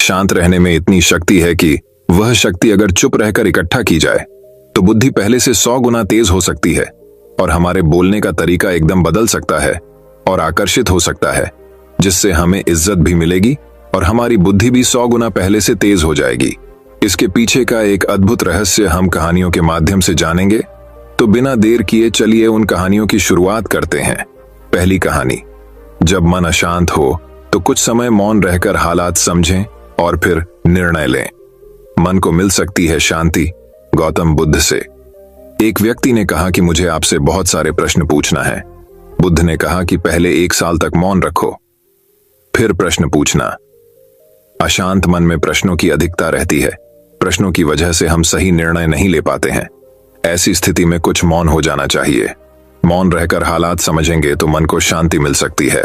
शांत रहने में इतनी शक्ति है कि वह शक्ति अगर चुप रहकर इकट्ठा की जाए तो बुद्धि पहले से 100 गुना तेज हो सकती है और हमारे बोलने का तरीका एकदम बदल सकता है और आकर्षित हो सकता है, जिससे हमें इज्जत भी मिलेगी और हमारी बुद्धि भी 100 गुना पहले से तेज हो जाएगी। इसके पीछे का एक अद्भुत रहस्य हम कहानियों के माध्यम से जानेंगे, तो बिना देर किए चलिए उन कहानियों की शुरुआत करते हैं। पहली कहानी। जब मन अशांत हो तो कुछ समय मौन रहकर हालात समझें और फिर निर्णय लें। मन को मिल सकती है शांति। गौतम बुद्ध से। एक व्यक्ति ने कहा कि मुझे आपसे बहुत सारे प्रश्न पूछना है। बुद्ध ने कहा कि पहले 1 साल तक मौन रखो, फिर प्रश्न पूछना। अशांत मन में प्रश्नों की अधिकता रहती है। प्रश्नों की वजह से हम सही निर्णय नहीं ले पाते हैं। ऐसी स्थिति में कुछ मौन हो जाना चाहिए। मौन रहकर हालात समझेंगे तो मन को शांति मिल सकती है।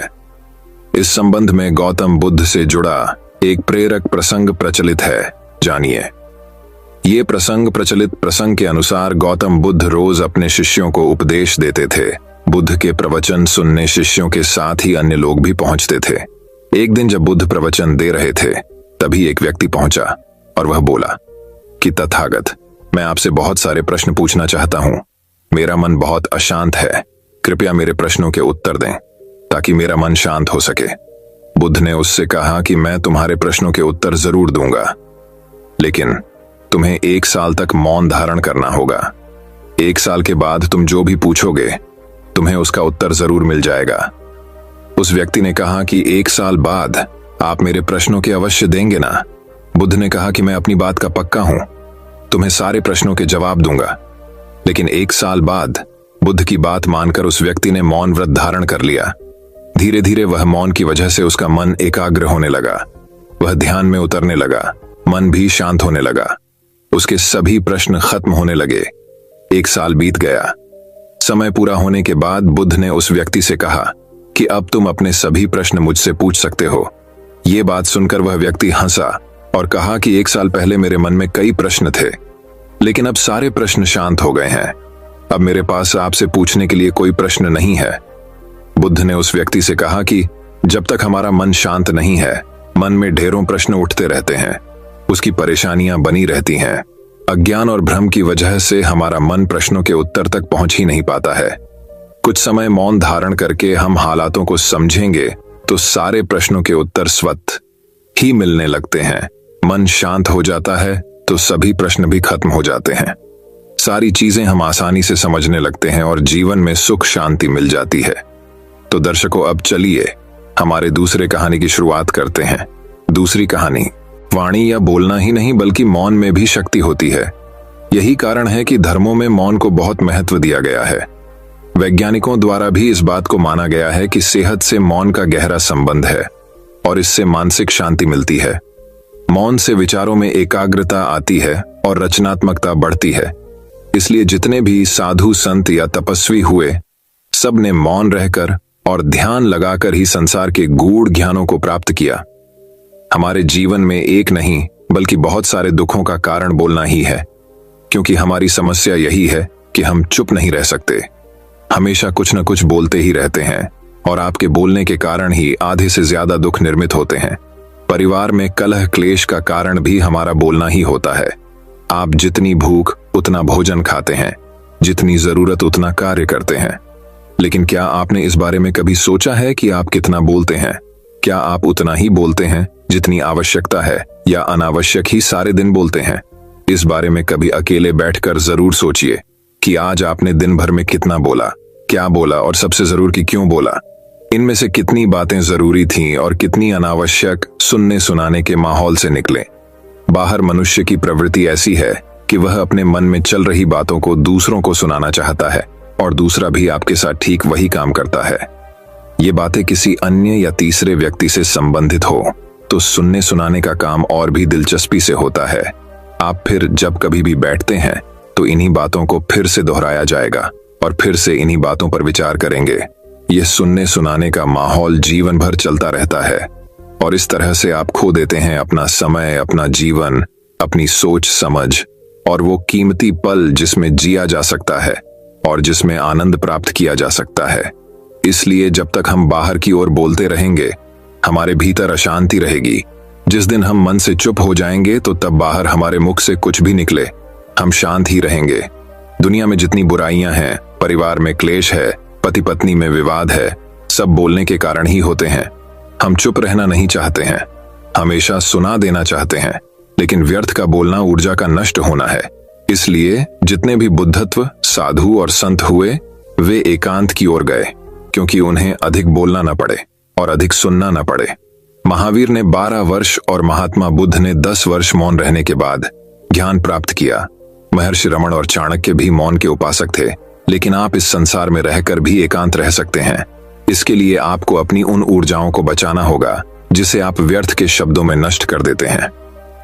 इस संबंध में गौतम बुद्ध से जुड़ा एक प्रेरक प्रसंग प्रचलित है, जानिए। ये प्रचलित प्रसंग के अनुसार गौतम बुद्ध रोज अपने शिष्यों को उपदेश देते थे। बुद्ध के प्रवचन सुनने शिष्यों के साथ ही अन्य लोग भी पहुंचते थे। एक दिन जब बुद्ध प्रवचन दे रहे थे, तभी एक व्यक्ति पहुंचा और वह बोला कि तथागत, मैं आपसे बहुत सारे प्रश्न पूछना चाहता हूं। मेरा मन बहुत अशांत है। कृपया मेरे प्रश्नों के उत्तर दें ताकि मेरा मन शांत हो सके। बुद्ध ने उससे कहा कि मैं तुम्हारे प्रश्नों के उत्तर जरूर दूंगा, लेकिन तुम्हें 1 साल तक मौन धारण करना होगा। 1 साल के बाद तुम जो भी पूछोगे तुम्हें उसका उत्तर जरूर मिल जाएगा। उस व्यक्ति ने कहा कि 1 साल बाद आप मेरे प्रश्नों के अवश्य देंगे ना? बुद्ध ने कहा कि मैं अपनी बात का पक्का हूं, तुम्हें सारे प्रश्नों के जवाब दूंगा। लेकिन 1 साल बाद बुद्ध की बात मानकर उस व्यक्ति ने मौन व्रत धारण कर लिया। धीरे धीरे वह मौन की वजह से उसका मन एकाग्र होने लगा। वह ध्यान में उतरने लगा, मन भी शांत होने लगा। उसके सभी प्रश्न खत्म होने लगे। 1 साल बीत गया। समय पूरा होने के बाद बुद्ध ने उस व्यक्ति से कहा कि अब तुम अपने सभी प्रश्न मुझसे पूछ सकते हो। ये बात सुनकर वह व्यक्ति हंसा और कहा कि 1 साल पहले मेरे मन में कई प्रश्न थे, लेकिन अब सारे प्रश्न शांत हो गए हैं। अब मेरे पास आपसे पूछने के लिए कोई प्रश्न नहीं है। बुद्ध ने उस व्यक्ति से कहा कि जब तक हमारा मन शांत नहीं है, मन में ढेरों प्रश्न उठते रहते हैं, उसकी परेशानियां बनी रहती हैं। अज्ञान और भ्रम की वजह से हमारा मन प्रश्नों के उत्तर तक पहुंच ही नहीं पाता है। कुछ समय मौन धारण करके हम हालातों को समझेंगे तो सारे प्रश्नों के उत्तर स्वतः ही मिलने लगते हैं। मन शांत हो जाता है तो सभी प्रश्न भी खत्म हो जाते हैं। सारी चीजें हम आसानी से समझने लगते हैं और जीवन में सुख शांति मिल जाती है। तो दर्शकों, अब चलिए हमारे दूसरे कहानी की शुरुआत करते हैं। दूसरी कहानी। वाणी या बोलना ही नहीं बल्कि मौन में भी शक्ति होती है। यही कारण है कि धर्मों में मौन को बहुत महत्व दिया गया है। वैज्ञानिकों द्वारा भी इस बात को माना गया है कि सेहत से मौन का गहरा संबंध है और इससे मानसिक शांति मिलती है। मौन से विचारों में एकाग्रता आती है और रचनात्मकता बढ़ती है। इसलिए जितने भी साधु संत या तपस्वी हुए, सब ने मौन रहकर और ध्यान लगाकर ही संसार के गूढ़ ज्ञानों को प्राप्त किया। हमारे जीवन में एक नहीं बल्कि बहुत सारे दुखों का कारण बोलना ही है, क्योंकि हमारी समस्या यही है कि हम चुप नहीं रह सकते। हमेशा कुछ न कुछ बोलते ही रहते हैं और आपके बोलने के कारण ही आधे से ज्यादा दुख निर्मित होते हैं। परिवार में कलह क्लेश का कारण भी हमारा बोलना ही होता है। आप जितनी भूख उतना भोजन खाते हैं, जितनी जरूरत उतना कार्य करते हैं। लेकिन क्या आपने इस बारे में कभी सोचा है कि आप कितना बोलते हैं? क्या आप उतना ही बोलते हैं जितनी आवश्यकता है, या अनावश्यक ही सारे दिन बोलते हैं? इस बारे में कभी अकेले बैठकर जरूर सोचिए कि आज आपने दिन भर में कितना बोला, क्या बोला और सबसे जरूर कि क्यों बोला। इनमें से कितनी बातें जरूरी थीं और कितनी अनावश्यक सुनने सुनाने के माहौल से निकले। बाहर मनुष्य की प्रवृत्ति ऐसी है कि वह अपने मन में चल रही बातों को दूसरों को सुनाना चाहता है और दूसरा भी आपके साथ ठीक वही काम करता है। ये बातें किसी अन्य या तीसरे व्यक्ति से संबंधित हो तो सुनने सुनाने का काम और भी दिलचस्पी से होता है। आप फिर जब कभी भी बैठते हैं तो इन्हीं बातों को फिर से दोहराया जाएगा और फिर से इन्हीं बातों पर विचार करेंगे। यह सुनने सुनाने का माहौल जीवन भर चलता रहता है और इस तरह से आप खो देते हैं अपना समय, अपना जीवन, अपनी सोच समझ और वो कीमती पल जिसमें जिया जा सकता है और जिसमें आनंद प्राप्त किया जा सकता है। इसलिए जब तक हम बाहर की ओर बोलते रहेंगे, हमारे भीतर अशांति रहेगी जिस दिन हम मन से चुप हो जाएंगे तो तब बाहर हमारे मुख से कुछ भी निकले, हम शांत ही रहेंगे। दुनिया में जितनी बुराइयां हैं, परिवार में क्लेश है, पति पत्नी में विवाद है, सब बोलने के कारण ही होते हैं। हम चुप रहना नहीं चाहते हैं, हमेशा सुना देना चाहते हैं, लेकिन व्यर्थ का बोलना ऊर्जा का नष्ट होना है। इसलिए जितने भी बुद्धत्व, साधु और संत हुए, वे एकांत की ओर गए, क्योंकि उन्हें अधिक बोलना न पड़े और अधिक सुनना न पड़े। महावीर ने 12 वर्ष और महात्मा बुद्ध ने 10 वर्ष मौन रहने के बाद ज्ञान प्राप्त किया। महर्षि रमण और चाणक्य भी मौन के उपासक थे, लेकिन आप इस संसार में रहकर भी एकांत रह सकते हैं। इसके लिए आपको अपनी उन ऊर्जाओं को बचाना होगा जिसे आप व्यर्थ के शब्दों में नष्ट कर देते हैं।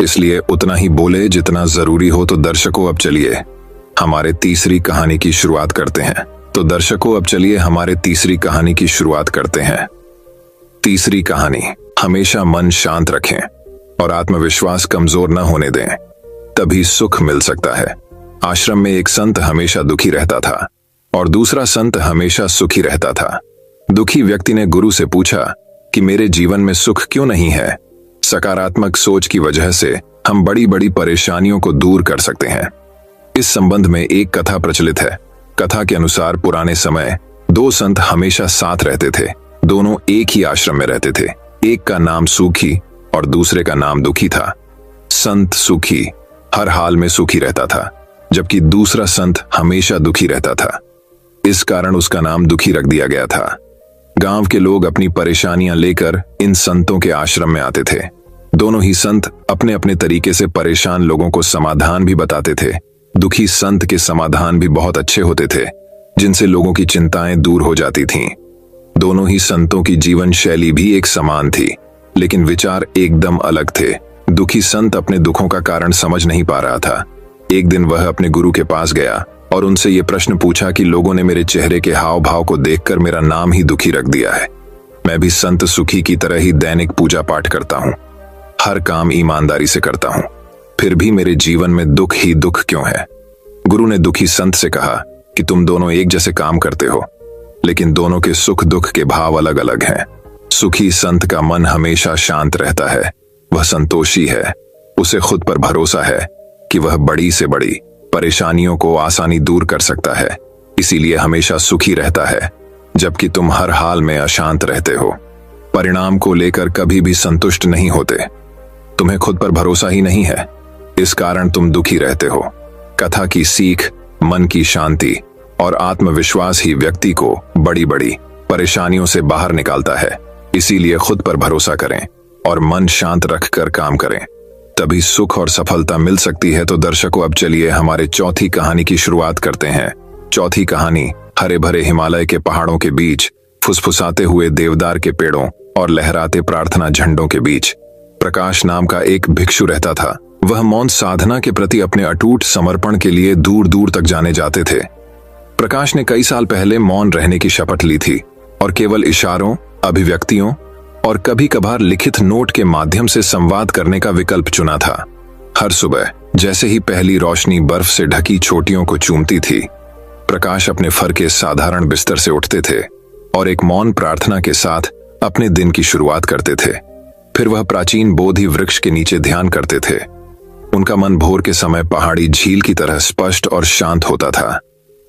इसलिए उतना ही बोले जितना जरूरी हो। तो दर्शकों, अब चलिए हमारे तीसरी कहानी की शुरुआत करते हैं। तीसरी कहानी, हमेशा मन शांत रखें और आत्मविश्वास कमजोर न होने दें, तभी सुख मिल सकता है। आश्रम में एक संत हमेशा दुखी रहता था और दूसरा संत हमेशा सुखी रहता था। दुखी व्यक्ति ने गुरु से पूछा कि मेरे जीवन में सुख क्यों नहीं है। सकारात्मक सोच की वजह से हम बड़ी बड़ी परेशानियों को दूर कर सकते हैं। इस संबंध में एक कथा प्रचलित है। कथा के अनुसार पुराने समय 2 संत हमेशा साथ रहते थे। दोनों एक ही आश्रम में रहते थे। एक का नाम सुखी और दूसरे का नाम दुखी था। संत सुखी हर हाल में सुखी रहता था, जबकि दूसरा संत हमेशा दुखी रहता था। इस कारण उसका नाम दुखी रख दिया गया था। गांव के लोग अपनी परेशानियां लेकर इन संतों के आश्रम में आते थे। दोनों ही संत अपने अपने तरीके से परेशान लोगों को समाधान भी बताते थे। दुखी संत के समाधान भी बहुत अच्छे होते थे, जिनसे लोगों की चिंताएं दूर हो जाती थीं। दोनों ही संतों की जीवन शैली भी एक समान थी, लेकिन विचार एकदम अलग थे। दुखी संत अपने दुखों का कारण समझ नहीं पा रहा था। एक दिन वह अपने गुरु के पास गया और उनसे ये प्रश्न पूछा कि लोगों ने मेरे चेहरे के हाव भाव को देखकर मेरा नाम ही दुखी रख दिया है। मैं भी संत सुखी की तरह ही दैनिक पूजा पाठ करता हूँ, हर काम ईमानदारी से करता हूँ, फिर भी मेरे जीवन में दुख ही दुख क्यों है। गुरु ने दुखी संत से कहा कि तुम दोनों एक जैसे काम करते हो, लेकिन दोनों के सुख दुख के भाव अलग अलग हैं। सुखी संत का मन हमेशा शांत रहता है, वह संतोषी है, उसे खुद पर भरोसा है कि वह बड़ी से बड़ी परेशानियों को आसानी दूर कर सकता है, इसीलिए हमेशा सुखी रहता है। जबकि तुम हर हाल में अशांत रहते हो, परिणाम को लेकर कभी भी संतुष्ट नहीं होते, तुम्हें खुद पर भरोसा ही नहीं है, इस कारण तुम दुखी रहते हो। कथा की सीख मन की शांति और आत्मविश्वास ही व्यक्ति को बड़ी बड़ी परेशानियों से बाहर निकालता है। इसीलिए खुद पर भरोसा करें और मन शांत रखकर काम करें, तभी सुख और सफलता मिल सकती है। तो दर्शकों, अब चलिए हमारे चौथी कहानी की शुरुआत करते हैं। चौथी कहानी, हरे भरे हिमालय के पहाड़ों के बीच, फुसफुसाते हुए देवदार के पेड़ों और लहराते प्रार्थना झंडों के बीच प्रकाश नाम का एक भिक्षु रहता था। वह मौन साधना के प्रति अपने अटूट समर्पण के लिए दूर दूर तक जाने जाते थे। प्रकाश ने कई साल पहले मौन रहने की शपथ ली थी और केवल इशारों, अभिव्यक्तियों और कभी कभार लिखित नोट के माध्यम से संवाद करने का विकल्प चुना था। हर सुबह जैसे ही पहली रोशनी बर्फ से ढकी चोटियों को चूमती थी, प्रकाश अपने फर के साधारण बिस्तर से उठते थे और एक मौन प्रार्थना के साथ अपने दिन की शुरुआत करते थे। फिर वह प्राचीन बोधि वृक्ष के नीचे ध्यान करते थे। उनका मन भोर के समय पहाड़ी झील की तरह स्पष्ट और शांत होता था।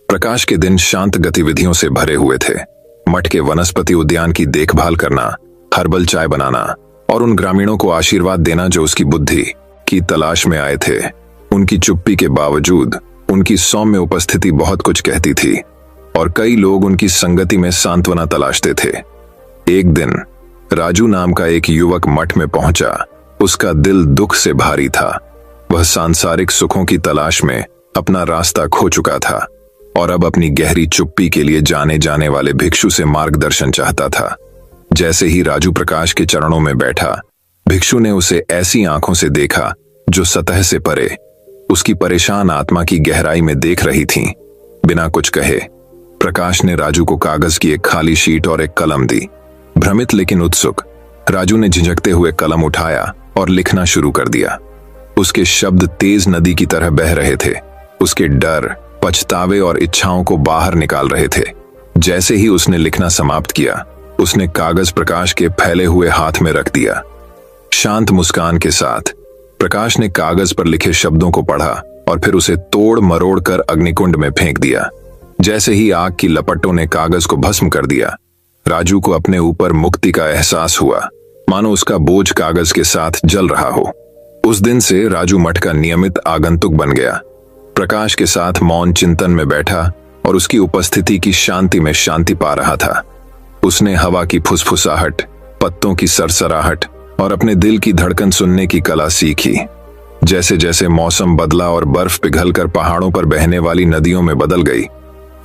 प्रकाश के दिन शांत गतिविधियों से भरे हुए थे। मठ के वनस्पति उद्यान की देखभाल करना, हर्बल चाय बनाना और उन ग्रामीणों को आशीर्वाद देना जो उसकी बुद्धि की तलाश में आए थे। उनकी चुप्पी के बावजूद उनकी सौम्य उपस्थिति बहुत कुछ कहती थी और कई लोग उनकी संगति में सांत्वना तलाशते थे। एक दिन राजू नाम का एक युवक मठ में पहुंचा। उसका दिल दुख से भारी था। वह सांसारिक सुखों की तलाश में अपना रास्ता खो चुका था और अब अपनी गहरी चुप्पी के लिए जाने जाने वाले भिक्षु से मार्गदर्शन चाहता था। जैसे ही राजू प्रकाश के चरणों में बैठा, भिक्षु ने उसे ऐसी आंखों से देखा जो सतह से परे उसकी परेशान आत्मा की गहराई में देख रही थीं। बिना कुछ कहे प्रकाश ने राजू को कागज की एक खाली शीट और एक कलम दी। भ्रमित लेकिन उत्सुक, राजू ने झिझकते हुए कलम उठाया और लिखना शुरू कर दिया। उसके शब्द तेज नदी की तरह बह रहे थे। उसके डर, पछतावे और इच्छाओं को बाहर निकाल रहे थे। जैसे ही उसने लिखना समाप्त किया, उसने कागज प्रकाश के फैले हुए हाथ में रख दिया। शांत मुस्कान के साथ प्रकाश ने कागज पर लिखे शब्दों को पढ़ा और फिर उसे तोड़ मरोड़ कर अग्निकुंड में फेंक दिया। जैसे ही आग की लपटों ने कागज को भस्म कर दिया, राजू को अपने ऊपर मुक्ति का एहसास हुआ, मानो उसका बोझ कागज के साथ जल रहा हो। उस दिन से राजू मठ का नियमित आगंतुक बन गया। प्रकाश के साथ मौन चिंतन में बैठा और उसकी उपस्थिति की शांति में शांति पा रहा था। उसने हवा की फुसफुसाहट, पत्तों की सरसराहट और अपने दिल की धड़कन सुनने की कला सीखी। जैसे जैसे मौसम बदला और बर्फ पिघलकर पहाड़ों पर बहने वाली नदियों में बदल गई,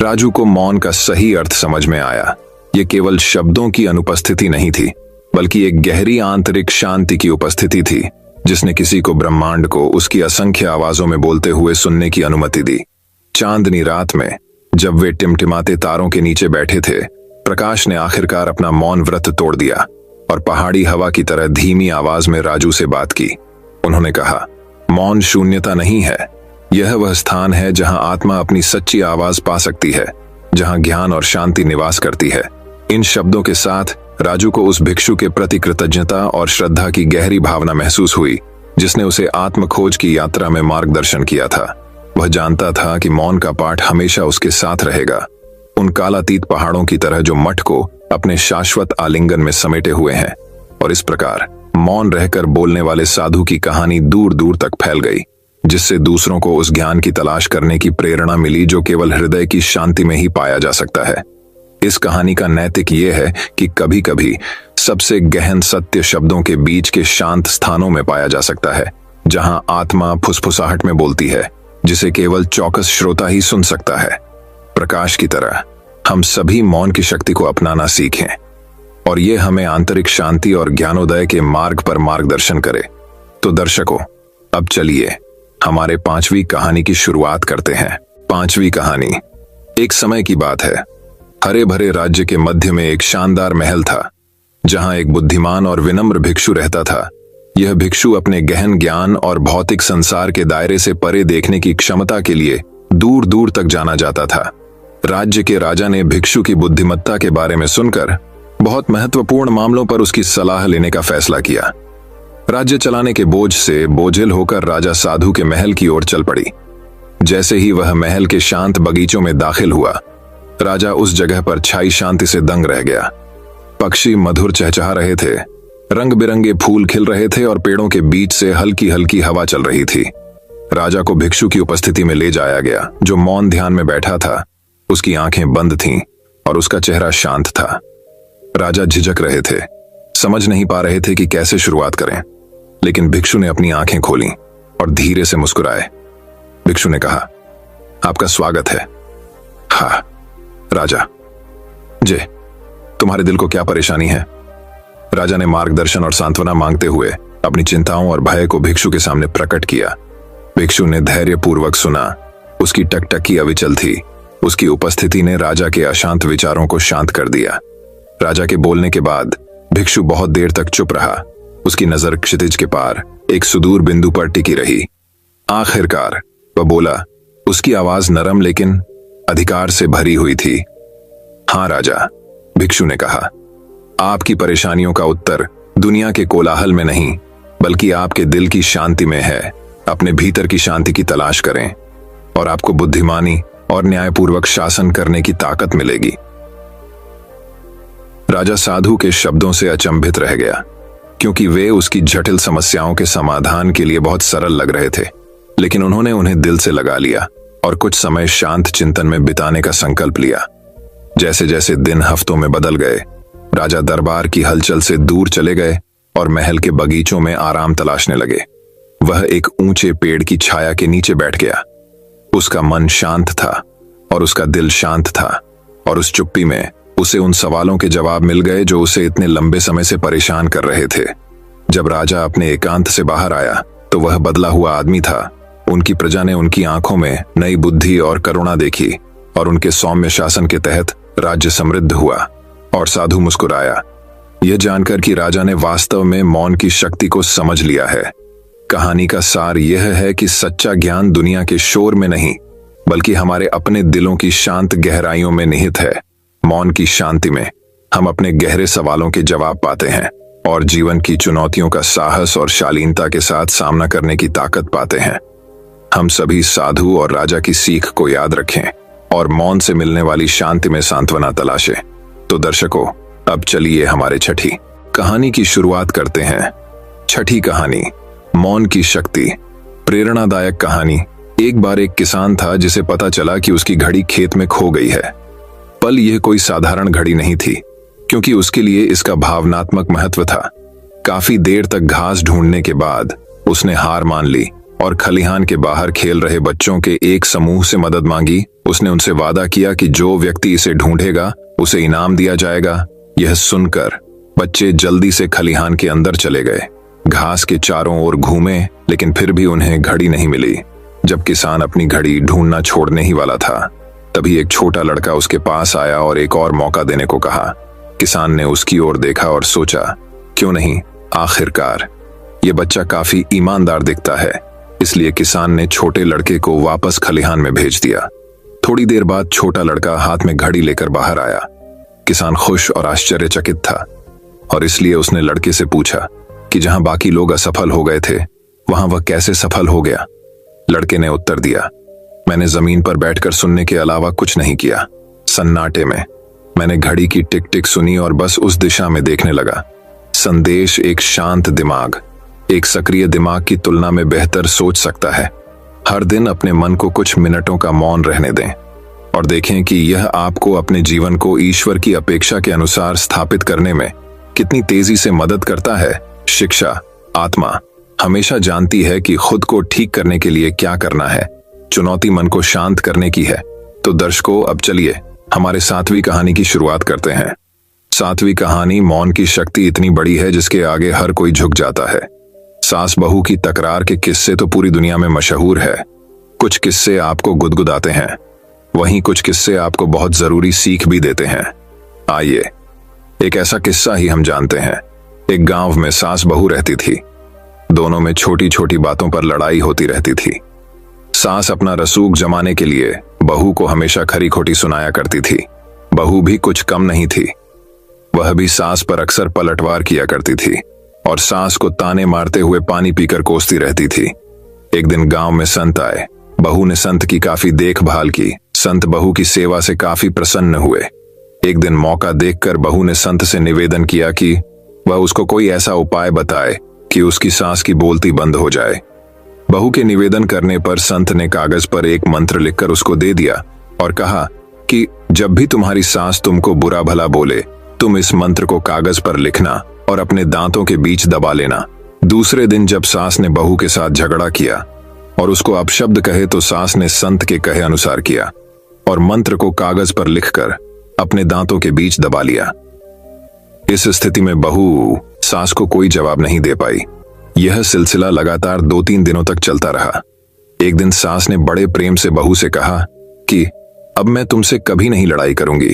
राजू को मौन का सही अर्थ समझ में आया। ये केवल शब्दों की अनुपस्थिति नहीं थी, बल्कि एक गहरी आंतरिक शांति की उपस्थिति थी, जिसने किसी को ब्रह्मांड को उसकी असंख्य आवाजों में बोलते हुए सुनने की अनुमति दी। चांदनी रात में जब वे टिमटिमाते तारों के नीचे बैठे थे, प्रकाश ने आखिरकार अपना मौन व्रत तोड़ दिया और पहाड़ी हवा की तरह धीमी आवाज में राजू से बात की। उन्होंने कहा, मौन शून्यता नहीं है, यह वह स्थान है जहां आत्मा अपनी सच्ची आवाज पा सकती है, जहां ज्ञान और शांति निवास करती है। इन शब्दों के साथ राजू को उस भिक्षु के प्रति कृतज्ञता और श्रद्धा की गहरी भावना महसूस हुई, जिसने उसे आत्म खोज की यात्रा में मार्गदर्शन किया था। वह जानता था कि मौन का पाठ हमेशा उसके साथ रहेगा, उन कालातीत पहाड़ों की तरह जो मठ को अपने शाश्वत आलिंगन में समेटे हुए हैं। और इस प्रकार मौन रहकर बोलने वाले साधु की कहानी दूर दूर तक फैल गई, जिससे दूसरों को उस ज्ञान की तलाश करने की प्रेरणा मिली जो केवल हृदय की शांति में ही पाया जा सकता है। इस कहानी का नैतिक ये है कि कभी कभी सबसे गहन सत्य शब्दों के बीच के शांत स्थानों में पाया जा सकता है, जहां आत्मा फुसफुसाहट में बोलती है, जिसे केवल चौकस श्रोता ही सुन सकता है। प्रकाश की तरह हम सभी मौन की शक्ति को अपनाना सीखें और ये हमें आंतरिक शांति और ज्ञानोदय के मार्ग पर मार्गदर्शन करे। तो दर्शकों, अब चलिए हमारे 5वीं कहानी की शुरुआत करते हैं। 5वीं कहानी। एक समय की बात है। हरे भरे राज्य के मध्य में एक शानदार महल था, जहां एक बुद्धिमान और विनम्र भिक्षु रहता था। यह भिक्षु अपने गहन ज्ञान और भौतिक संसार के दायरे से परे देखने की क्षमता के लिए दूर दूर तक जाना जाता था। राज्य के राजा ने भिक्षु की बुद्धिमत्ता के बारे में सुनकर बहुत महत्वपूर्ण मामलों पर उसकी सलाह लेने का फैसला किया। राज्य चलाने के बोझ से बोझिल होकर राजा साधु के महल की ओर चल पड़ी। जैसे ही वह महल के शांत बगीचों में दाखिल हुआ, राजा उस जगह पर छाई शांति से दंग रह गया। पक्षी मधुर चहचहा रहे थे, रंग बिरंगे फूल खिल रहे थे और पेड़ों के बीच से हल्की हल्की हवा चल रही थी। राजा को भिक्षु की उपस्थिति में ले जाया गया, जो मौन ध्यान में बैठा था। उसकी आंखें बंद थीं और उसका चेहरा शांत था। राजा झिझक रहे थे, समझ नहीं पा रहे थे कि कैसे शुरुआत करें, लेकिन भिक्षु ने अपनी आंखें खोली और धीरे से मुस्कुराए। भिक्षु ने कहा, आपका स्वागत है। हाँ राजा जी, तुम्हारे दिल को क्या परेशानी है? राजा ने मार्गदर्शन और सांत्वना मांगते हुए अपनी चिंताओं और भय को भिक्षु के सामने प्रकट किया। भिक्षु ने धैर्यपूर्वक सुना। उसकी टकटकी अविचल थी। उसकी उपस्थिति ने राजा के अशांत विचारों को शांत कर दिया। राजा के बोलने के बाद भिक्षु बहुत देर तक चुप रहा। उसकी नजर क्षितिज के पार एक सुदूर बिंदु पर टिकी रही। आखिरकार वह बोला। उसकी आवाज नरम लेकिन अधिकार से भरी हुई थी। हाँ राजा, भिक्षु ने कहा, आपकी परेशानियों का उत्तर दुनिया के कोलाहल में नहीं, बल्कि आपके दिल की शांति में है। अपने भीतर की शांति की तलाश करें और आपको बुद्धिमानी और न्यायपूर्वक शासन करने की ताकत मिलेगी। राजा साधु के शब्दों से अचंभित रह गया, क्योंकि वे उसकी जटिल समस्याओं के समाधान के लिए बहुत सरल लग रहे थे। लेकिन उन्होंने उन्हें दिल से लगा लिया और कुछ समय शांत चिंतन में बिताने का संकल्प लिया। जैसे जैसे दिन हफ्तों में बदल गए, राजा दरबार की हलचल से दूर चले गए और महल के बगीचों में आराम तलाशने लगे। वह एक ऊंचे पेड़ की छाया के नीचे बैठ गया। उसका मन शांत था और उसका दिल शांत था, और उस चुप्पी में उसे उन सवालों के जवाब मिल गए जो उसे इतने लंबे समय से परेशान कर रहे थे। जब राजा अपने एकांत से बाहर आया तो वह बदला हुआ आदमी था। उनकी प्रजा ने उनकी आंखों में नई बुद्धि और करुणा देखी और उनके सौम्य शासन के तहत राज्य समृद्ध हुआ। और साधु मुस्कुराया, यह जानकर कि राजा ने वास्तव में मौन की शक्ति को समझ लिया है। कहानी का सार यह है कि सच्चा ज्ञान दुनिया के शोर में नहीं, बल्कि हमारे अपने दिलों की शांत गहराइयों में निहित है। मौन की शांति में हम अपने गहरे सवालों के जवाब पाते हैं और जीवन की चुनौतियों का साहस और शालीनता के साथ सामना करने की ताकत पाते हैं। हम सभी साधु और राजा की सीख को याद रखें और मौन से मिलने वाली शांति में सांत्वना तलाशें। तो दर्शकों, अब चलिए हमारे छठी कहानी की शुरुआत करते हैं। छठी कहानी, मौन की शक्ति। प्रेरणादायक कहानी। एक बार एक किसान था जिसे पता चला कि उसकी घड़ी खेत में खो गई है। पल यह कोई साधारण घड़ी नहीं थी, क्योंकि उसके लिए इसका भावनात्मक महत्व था। काफी देर तक घास ढूंढने के बाद उसने हार मान ली और खलिहान के बाहर खेल रहे बच्चों के एक समूह से मदद मांगी। उसने उनसे वादा किया कि जो व्यक्ति इसे ढूंढेगा उसे इनाम दिया जाएगा। यह सुनकर बच्चे जल्दी से खलिहान के अंदर चले गए। घास के चारों ओर घूमे, लेकिन फिर भी उन्हें घड़ी नहीं मिली। जब किसान अपनी घड़ी ढूंढना छोड़ने ही वाला था, तभी एक छोटा लड़का उसके पास आया और एक और मौका देने को कहा। किसान ने उसकी ओर देखा और सोचा, क्यों नहीं, आखिरकार ये बच्चा काफी ईमानदार दिखता है। इसलिए किसान ने छोटे लड़के को वापस खलिहान में भेज दिया। थोड़ी देर बाद छोटा लड़का हाथ में घड़ी लेकर बाहर आया। किसान खुश और आश्चर्यचकित था, और इसलिए उसने लड़के से पूछा कि जहां बाकी लोग असफल हो गए थे, वहां वह कैसे सफल हो गया। लड़के ने उत्तर दिया, मैंने जमीन पर बैठकर सुनने के अलावा कुछ नहीं किया। सन्नाटे में मैंने घड़ी की टिक टिक सुनी और बस उस दिशा में देखने लगा। संदेश, एक शांत दिमाग एक सक्रिय दिमाग की तुलना में बेहतर सोच सकता है। हर दिन अपने मन को कुछ मिनटों का मौन रहने दें और देखें कि यह आपको अपने जीवन को ईश्वर की अपेक्षा के अनुसार स्थापित करने में कितनी तेजी से मदद करता है। शिक्षा, आत्मा हमेशा जानती है कि खुद को ठीक करने के लिए क्या करना है। चुनौती मन को शांत करने की है। तो दर्शकों, अब चलिए हमारे 7वीं कहानी की शुरुआत करते हैं। 7वीं कहानी, मौन की शक्ति इतनी बड़ी है जिसके आगे हर कोई झुक जाता है। सास बहू की तकरार के किस्से तो पूरी दुनिया में मशहूर है। कुछ किस्से आपको गुदगुदाते हैं, वहीं कुछ किस्से आपको बहुत जरूरी सीख भी देते हैं। आइए एक ऐसा किस्सा ही हम जानते हैं। एक गांव में सास बहू रहती थी। दोनों में छोटी छोटी बातों पर लड़ाई होती रहती थी। सास अपना रसूख जमाने के लिए बहू को हमेशा खरी खोटी सुनाया करती थी। बहू भी कुछ कम नहीं थी, वह भी सास पर अक्सर पलटवार किया करती थी और सास को ताने मारते हुए पानी पीकर कोसती रहती थी। एक दिन गांव में संत आए। बहू ने संत की काफी देखभाल की। संत बहू की सेवा से काफी प्रसन्न हुए। एक दिन मौका देखकर बहू ने संत से निवेदन किया कि वह उसको कोई ऐसा उपाय बताए कि उसकी सास की बोलती बंद हो जाए। बहू के निवेदन करने पर संत ने कागज पर एक मंत्र लिखकर उसको दे दिया और कहा कि जब भी तुम्हारी सास तुमको बुरा भला बोले, तुम इस मंत्र को कागज पर लिखना और अपने दांतों के बीच दबा लेना। दूसरे दिन जब सास ने बहू के साथ झगड़ा किया और उसको अपशब्द कहे, तो सास ने संत के कहे अनुसार किया और मंत्र को कागज पर लिखकर अपने दांतों के बीच दबा लिया। इस स्थिति में बहू सास को कोई जवाब नहीं दे पाई। यह सिलसिला लगातार 2-3 दिनों तक चलता रहा। एक दिन सास ने बड़े प्रेम से बहू से कहा कि अब मैं तुमसे कभी नहीं लड़ाई करूंगी,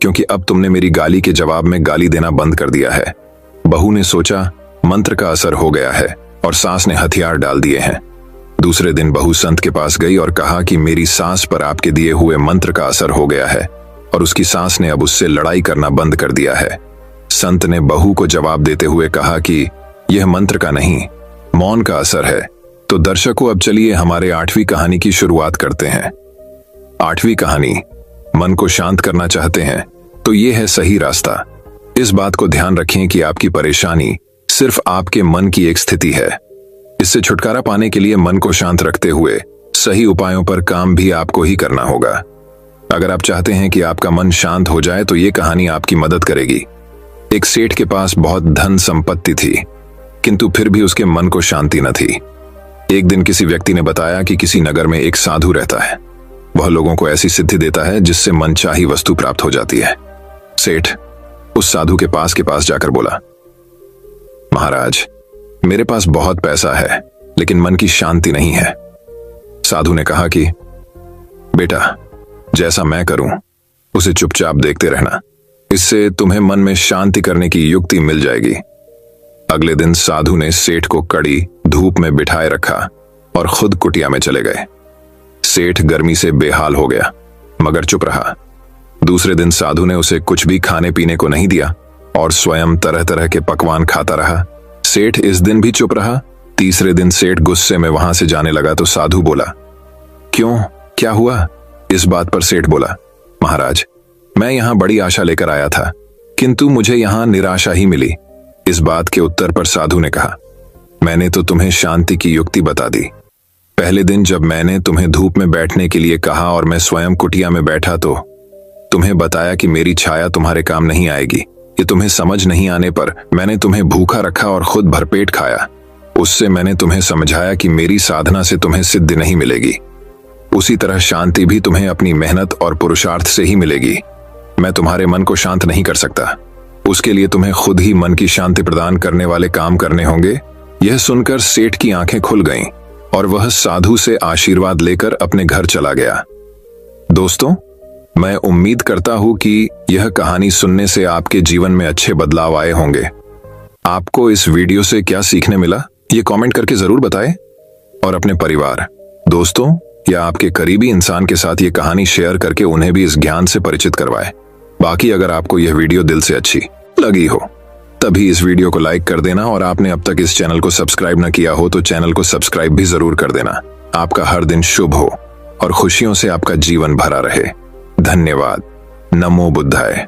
क्योंकि अब तुमने मेरी गाली के जवाब में गाली देना बंद कर दिया है। बहू ने सोचा मंत्र का असर हो गया है और सास ने हथियार डाल दिए हैं। दूसरे दिन बहू संत के पास गई और कहा कि मेरी सास पर आपके दिए हुए मंत्र का असर हो गया है और उसकी सास ने अब उससे लड़ाई करना बंद कर दिया है। संत ने बहू को जवाब देते हुए कहा कि यह मंत्र का नहीं, मौन का असर है। तो दर्शकों, अब चलिए हमारे 8वीं कहानी की शुरुआत करते हैं। 8वीं कहानी, मन को शांत करना चाहते हैं तो यह है सही रास्ता। इस बात को ध्यान रखें कि आपकी परेशानी सिर्फ आपके मन की एक स्थिति है। इससे छुटकारा पाने के लिए मन को शांत रखते हुए सही उपायों पर काम भी आपको ही करना होगा। अगर आप चाहते हैं कि आपका मन शांत हो जाए तो ये कहानी आपकी मदद करेगी। एक सेठ के पास बहुत धन संपत्ति थी, किंतु फिर भी उसके मन को शांति न थी। एक दिन किसी व्यक्ति ने बताया कि किसी नगर में एक साधु रहता है। वह लोगों को ऐसी सिद्धि देता है जिससे मनचाही वस्तु प्राप्त हो जाती है। सेठ उस साधु के पास जाकर बोला, महाराज, मेरे पास बहुत पैसा है लेकिन मन की शांति नहीं है। साधु ने कहा कि बेटा, जैसा मैं करूं उसे चुपचाप देखते रहना, इससे तुम्हें मन में शांति करने की युक्ति मिल जाएगी। अगले दिन साधु ने सेठ को कड़ी धूप में बिठाए रखा और खुद कुटिया में चले गए। सेठ गर्मी से बेहाल हो गया मगर चुप रहा। दूसरे दिन साधु ने उसे कुछ भी खाने पीने को नहीं दिया और स्वयं तरह तरह के पकवान खाता रहा। सेठ इस दिन भी चुप रहा। तीसरे दिन सेठ गुस्से में वहां से जाने लगा तो साधु बोला, क्यों, क्या हुआ? इस बात पर सेठ बोला, महाराज, मैं यहां बड़ी आशा लेकर आया था, किंतु मुझे यहां निराशा ही मिली। इस बात के उत्तर पर साधु ने कहा, मैंने तो तुम्हें शांति की युक्ति बता दी। पहले दिन जब मैंने तुम्हें धूप में बैठने के लिए कहा और मैं स्वयं कुटिया में बैठा तो तुम्हें बताया कि मेरी छाया तुम्हारे काम नहीं आएगी। ये तुम्हें समझ नहीं आने पर मैंने तुम्हें भूखा रखा और खुद भरपेट खाया। उससे मैंने तुम्हें समझाया कि मेरी साधना से तुम्हें सिद्धि नहीं मिलेगी। उसी तरह शांति भी तुम्हें अपनी मेहनत और पुरुषार्थ से ही मिलेगी। मैं तुम्हारे मन को शांत नहीं कर सकता, उसके लिए तुम्हें खुद ही मन की शांति प्रदान करने वाले काम करने होंगे। यह सुनकर सेठ की आंखें खुल गईं और वह साधु से आशीर्वाद लेकर अपने घर चला गया। दोस्तों, मैं उम्मीद करता हूं कि यह कहानी सुनने से आपके जीवन में अच्छे बदलाव आए होंगे। आपको इस वीडियो से क्या सीखने मिला, ये कमेंट करके जरूर बताएं और अपने परिवार, दोस्तों या आपके करीबी इंसान के साथ ये कहानी शेयर करके उन्हें भी इस ज्ञान से परिचित करवाएं। बाकी अगर आपको यह वीडियो दिल से अच्छी लगी हो तभी इस वीडियो को लाइक कर देना और आपने अब तक इस चैनल को सब्सक्राइब न किया हो तो चैनल को सब्सक्राइब भी जरूर कर देना। आपका हर दिन शुभ हो और खुशियों से आपका जीवन भरा रहे। धन्यवाद। नमो बुद्धाय।